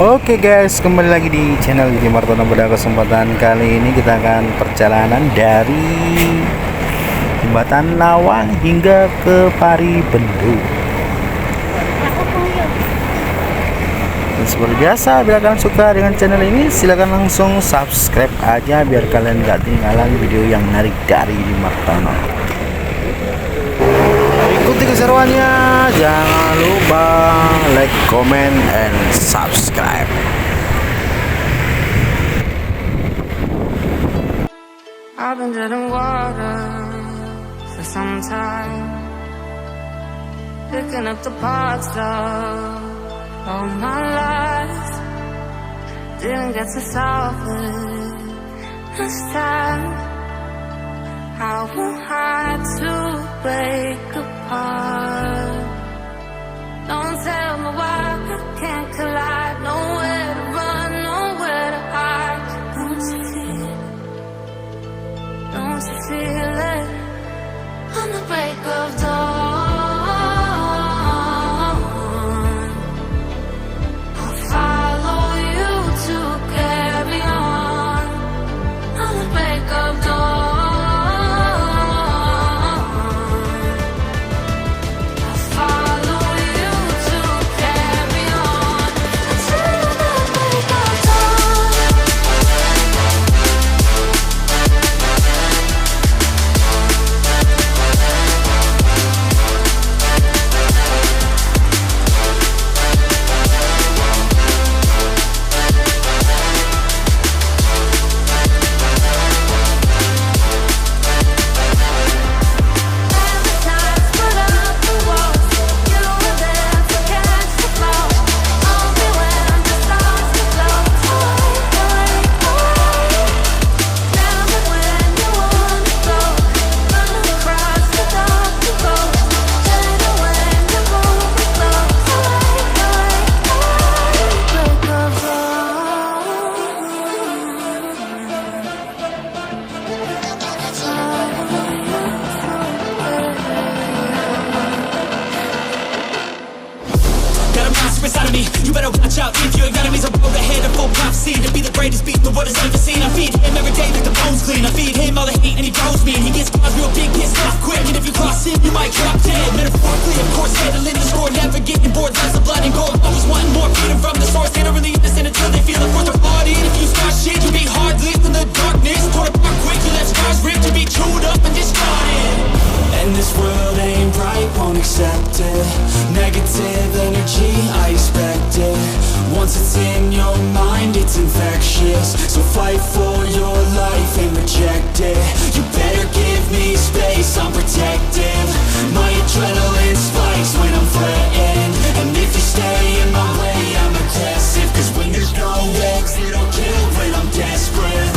Oke guys, kembali lagi di channel Gigi Martono. Pada kesempatan kali ini kita akan perjalanan dari Jembatan Lawang hingga ke Paribendu. Dan seperti biasa, bila kalian suka dengan channel ini, silahkan langsung subscribe aja biar kalian gak ketinggalan video yang menarik dari Gigi Martono. Ikuti keseruannya, jangan lupa like, comment, and subscribe. I've been dead in water for some time, picking up the parts of all my life. Didn't get to solve it this time. I won't hide to break apart. Don't tell me why I can't collide. Nowhere to run, nowhere to hide. Don't you feel it? Don't you feel it? On the break of dawn, I'll follow you to carry on. On the break of dawn, inside of me, you better watch out. If your enemies are road ahead of full prophecy to be the greatest beat the world has ever seen. I feed him every day like the bones clean. I feed him all the hate and he goes me. He gets cars real big, gets off quick. And if you cross him, you might drop dead. Metaphorically, of course, handling the score, never getting bored. That's the blood and gore. Always wanting more, freedom from the source. They don't really listen until they feel it for their body. And if you start shit, you be hard lived in the darkness. Torn apart quick, you left scars ripped to be chewed up and discarded. And this world ain't right, won't accept it. Negative energy, I expect it. Once it's in your mind, it's infectious. So fight for your life and reject it. You better give me space, I'm protective. My adrenaline spikes when I'm threatened. And if you stay in my way, I'm aggressive. Cause when there's no exit, I'll kill when I'm desperate.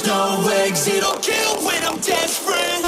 No exit, I'll kill when I'm desperate.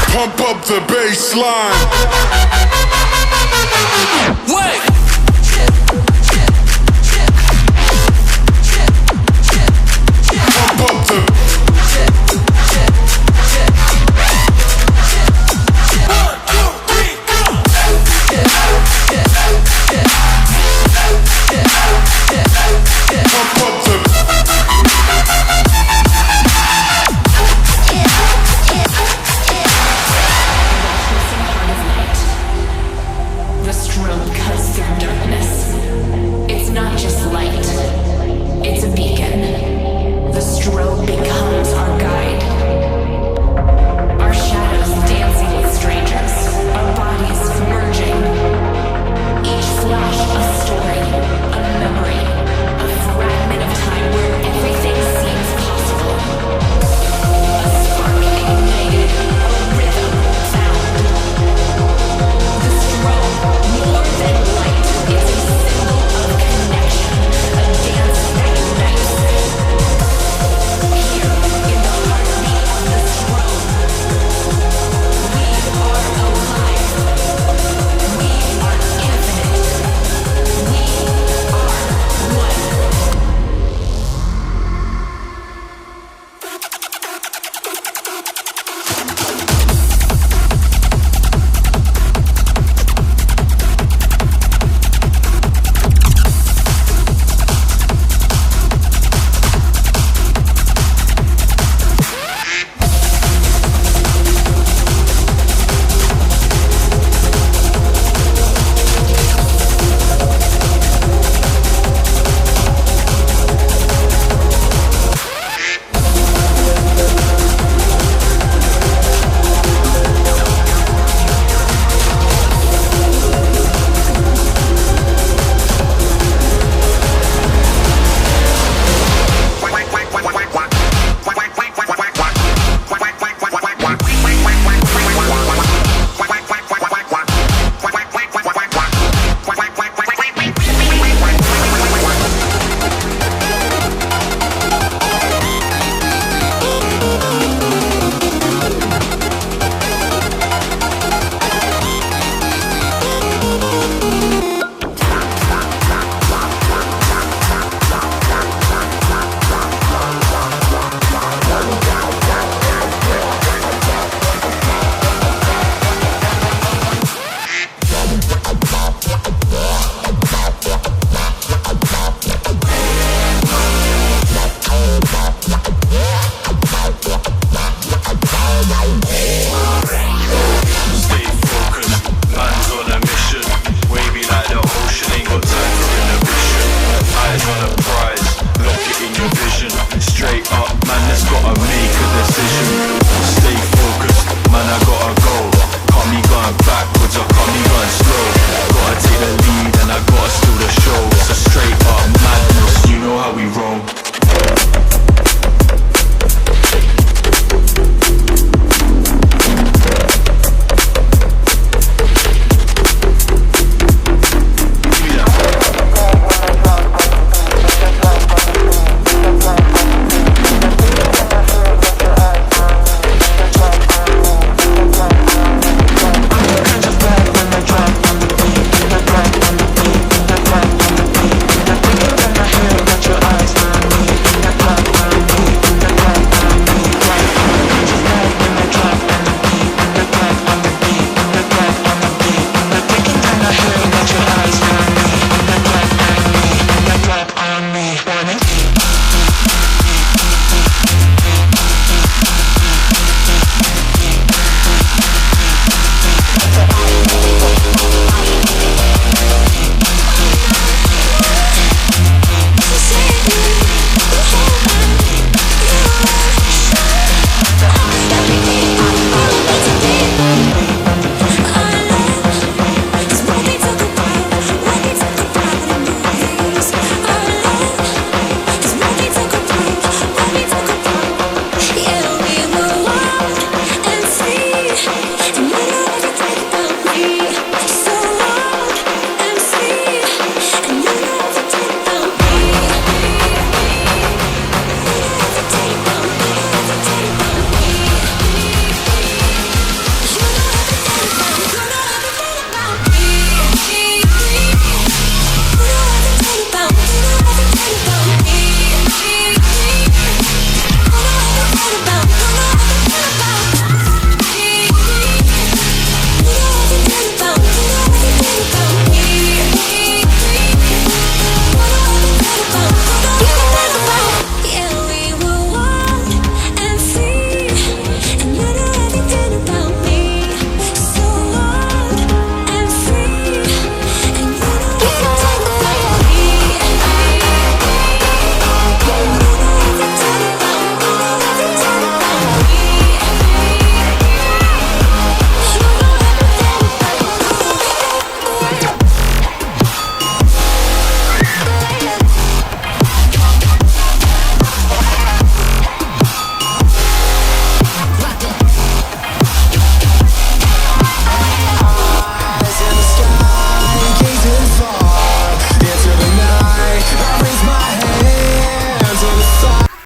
Pump up the baseline.